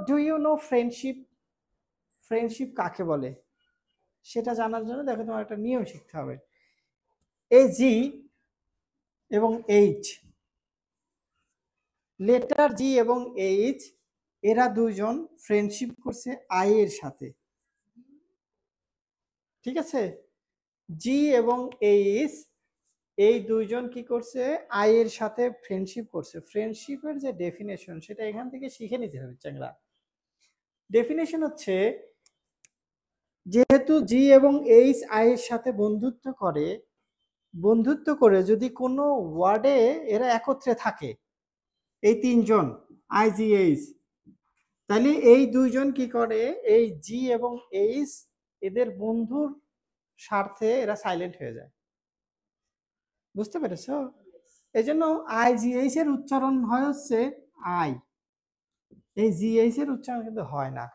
Do you know friendship? Friendship কাকে বলে সেটা জানার জন্য দেখো তোমার একটা নিয়ম শিখতে হবে। এই জি এবং এইচ, লেটার জি এবং এইচ, এরা দুইজন ফ্রেন্ডশিপ করছে আই এর সাথে, ঠিক আছে? জি এবং এইচ এই দুইজন কি করছে, আই এর সাথে ফ্রেন্ডশিপ করছে। ফ্রেন্ডশিপের যে ডেফিনেশন সেটা এখান থেকে শিখে নিতে হবে চ্যাংরা। ডেফিনেশন হচ্ছে, যেহেতু জি এবং এইচ আই এর সাথে বন্ধুত্ব করে যদি কোনো ওয়ার্ডে এরা একত্রে থাকে, এই তিনজন আই জি এইচ, তাহলে এই দুইজন কি করে, এই জি এবং এইচ এদের বন্ধুর স্বার্থে এরা সাইলেন্ট হয়ে যায়। বুঝতে পেরেছো? এই জন্য আই জি এইচ এর উচ্চারণ হয় হচ্ছে আই, এই জি এইচ এর উচ্চারণ কিন্তু হয় না।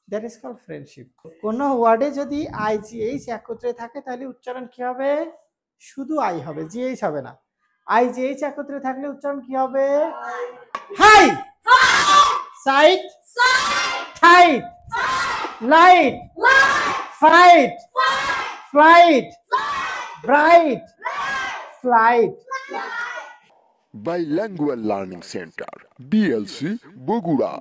That is called friendship. কোন ওয়ার্ডে যদি আই জি এইচ একত্রে থাকে তাহলে উচ্চারণ কি হবে, শুধু আই হবে, জি এইচ হবে না। আই জি এইচ একত্রে থাকলে উচ্চারণ কি হবে, high, sight, tight, light, fight, flight, bright, flight. Bilingual Learning Center, BLC, Bogura.